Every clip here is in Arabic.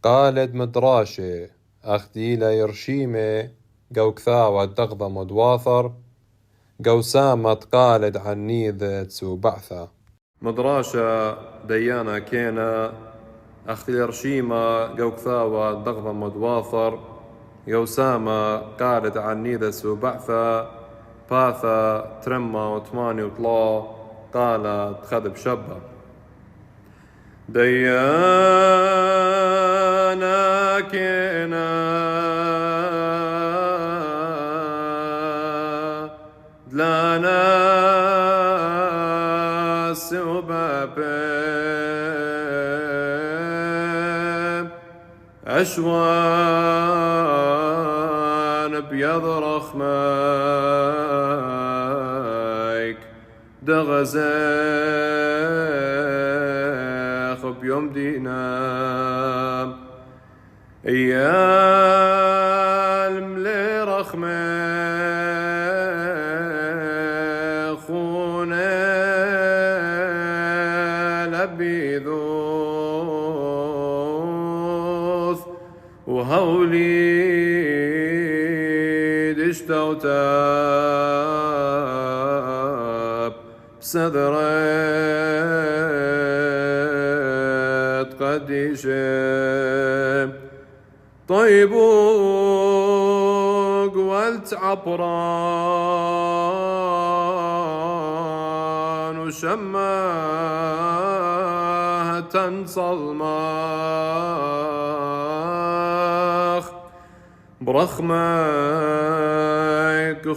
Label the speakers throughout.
Speaker 1: قالد مدراشة أخديلا يرشيمة جو كثاوة دغضة مدواثر جو سامت قالد عنيذة تسو بعثة مدراشة ديانا كينا أختي يرشيمة جو كثاوة دغضة مدواثر جو سامة قالد عنيذة سو بعثة باثة ترمى وثماني وطلا قالت خذب شبه ديانا كينا دلانا سوبابي أشوان بيض رخميك دغزيخ بيوم دينا يا الملي رخميخوني لبيذوث وهولي دشتوتاب بسدرت قديشة طيبوق والتعبران وشماهة صلماخ برخميك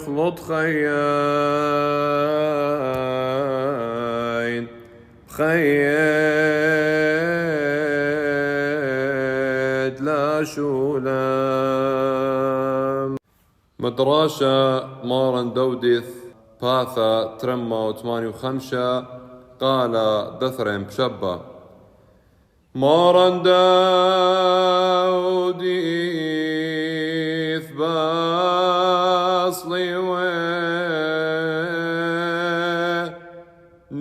Speaker 1: خلط خيين خيد لا شولام مدراشة مارن دوديث باثا ترمى وثماني وخمسة قال دثرين بشبه مارن دوديث باصلي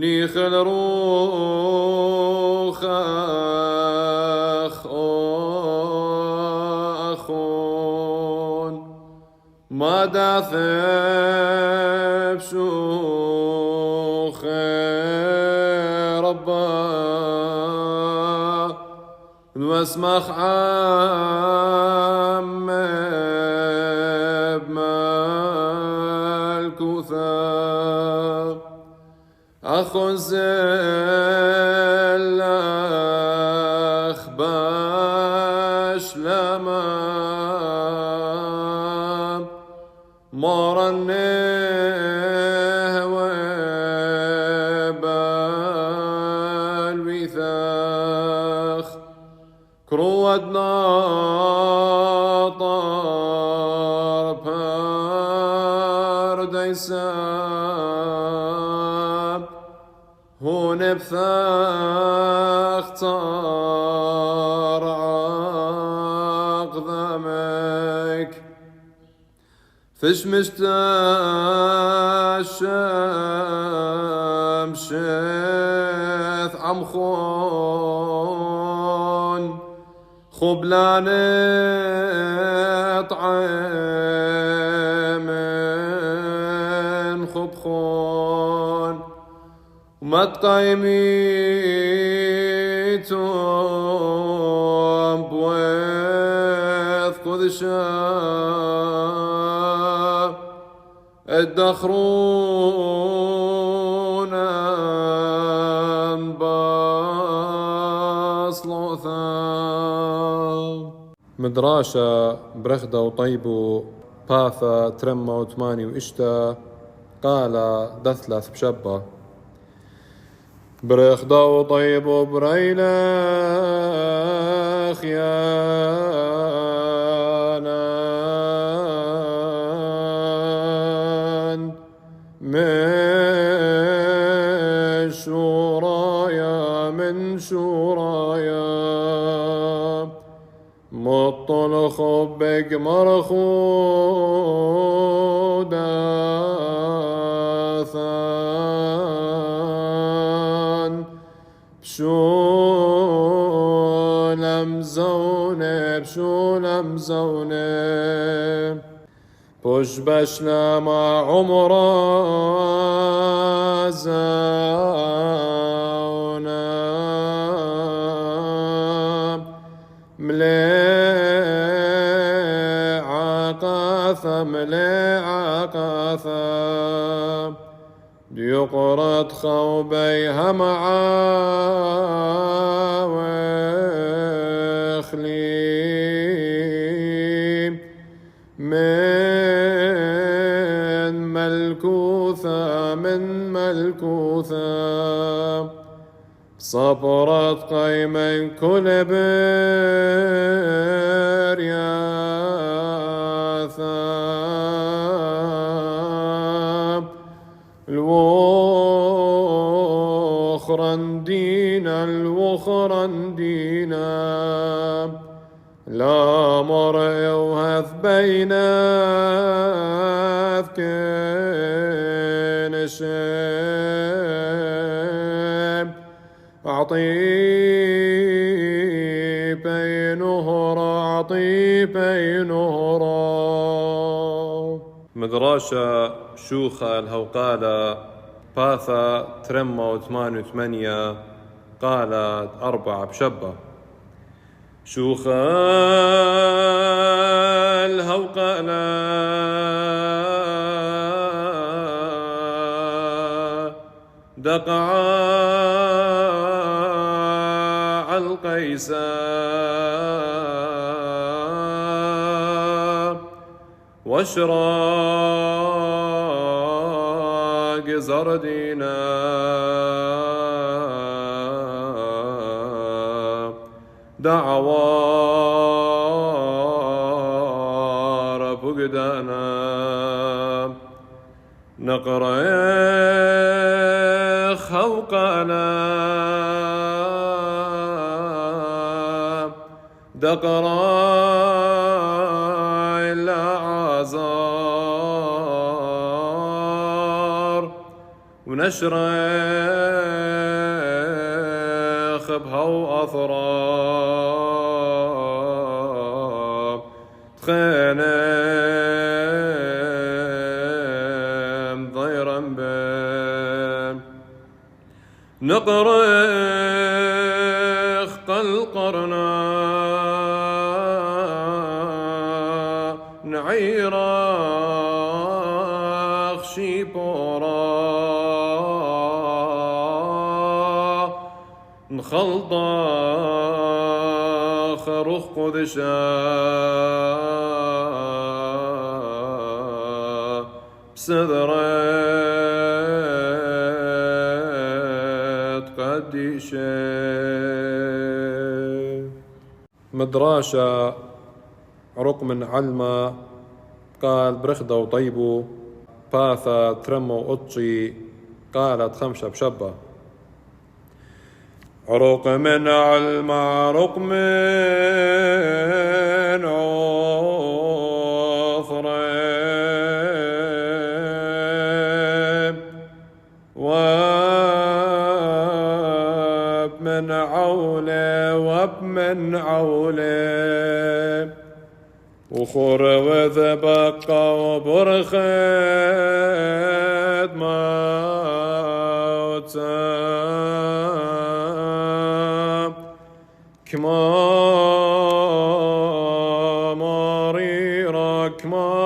Speaker 1: نيخل روخ أخون ما داثب شوخ ربا واسمخ عم بمالكوثا أخو زلخ باش لما مرنه وبالوثاخ كروتنا طار بارديساب هون بثاخ طار عقدمك فش مشتاشم شيث عمخون خبلاني طعيم خبخون وما تقيميتم بويث قدشا الدخرون باصلوثا مدراشة برخدة وطيبو باثا ترمى وثماني وإشتا قال دثلث بشبه برخدة وطيبو بريلخ يا من شورايا مطلخ بق مرخودا ثان بشولم زونه بشولم زونه پش بشلم عمره زونه ملي عقاثة ديقرت خوبيها معاوخلي من ملكوثة صبرت قيما كل برياثة الوخرندينا لا مرء وهث بين أذكين شيب أعطي بينهرا
Speaker 2: مدراشة شوخة الهوقالة باثا ترمى وثمانية قالت 4 بشبة شوخة الهوقالة دقع القيسة واشراق زردينا دعوار فقدانا نقريخ خوقنا دقراي العازار ونشرخ بهو أثراب تخينم ضيرا بين نقرخ قلقرنا نعيرخ شيبورا نخلطخ روخ قدشا بسذرت قديشة
Speaker 1: مدراشة عرق من علمة قال برخدة وطيبو باثا ترمو وقطشي قالت 5 بشبة عرق من علمة عرق من عثرين وابن عولة وخور وذبقى وبرخد موتا كما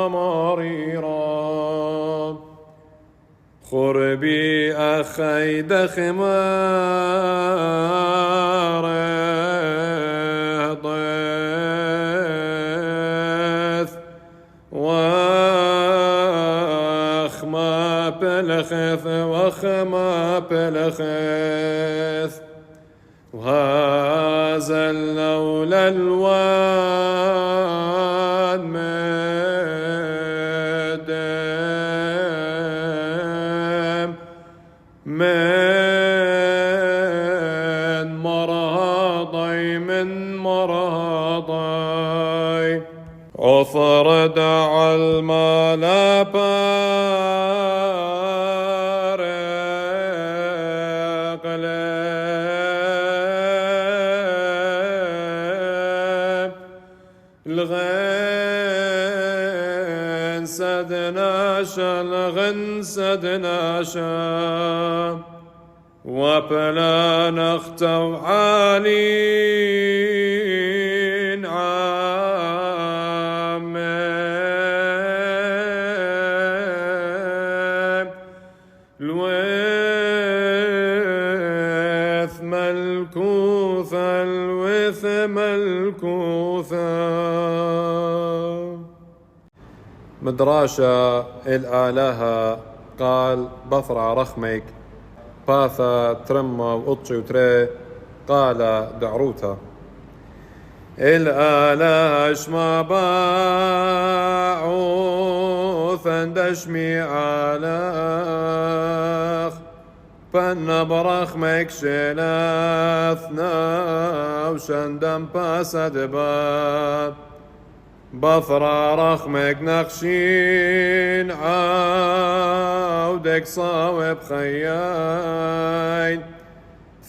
Speaker 1: مريرا خربي أخي دخمار ضيث وخما بلخث وهذا اللولا الوان مدام من مرضي عثر دع المال بارق
Speaker 2: الغن سدناشا الغن سدناشا وبلا نختو عالين عام الوث ملكوثة الوث ملكوثة مدراشة الآلهة قال بثرع رخمك باثا ترمى وقطشي وتري قال دعروتا الآلهة شما باعوثا دشمي آلاخ بنا برخمك شلاثنا وشندم باسد باب بثرى رخمك نقشين عودك صاوب خياين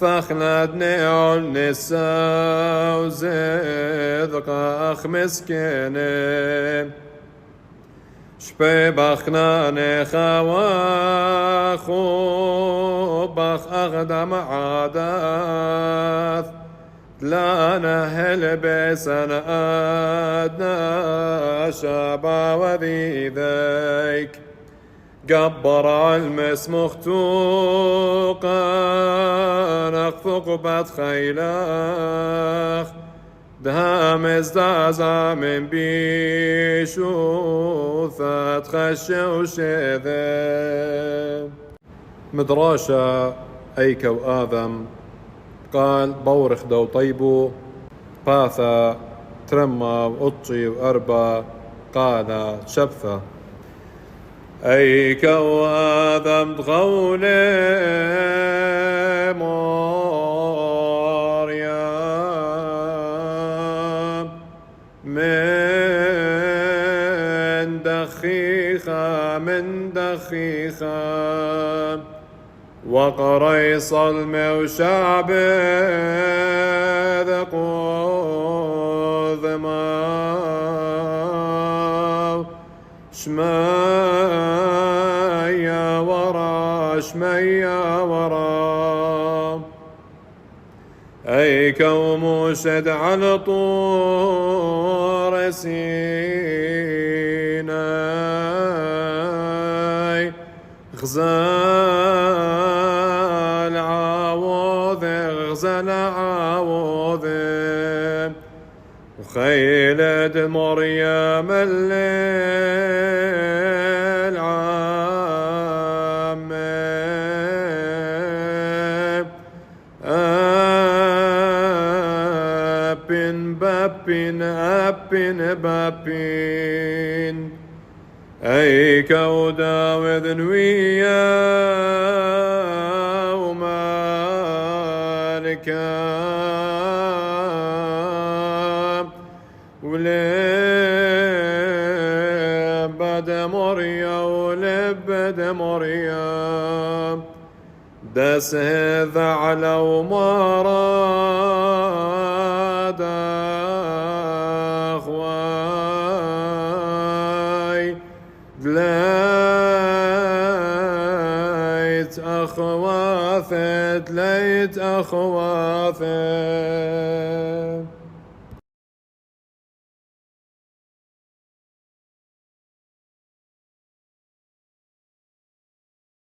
Speaker 2: فخلد نعل نسا وزيدق أخ مسكيني شبي بخنا نخوا بخ أخدم عادات لا نهل بسن أدنى شابا وذي ذيك قبر المس مختوقا نخفق بات خيلاخ دهام ازدازا من بيشوثة تخشى وشذا مدراشة أيكو آذم قال بورخ دو طيبو باثا ترمى وقطشي وأربا قال شبثة أيكو آذم تغولي مريم من دخيخة من دخيخة وقريص الموشعب ذقوذ ما شمايا ورا شمايا ورا أي كوم شد على طور سيناي غزال عوض غزال عوض وخيلة مريم الليل عام أبن بابن أبن بابن أي كودا وذنويا ومالكا ولبد مريا ولبد مريا دس هذا على ومراد أخواي ليت أخواثت ليت أخواثت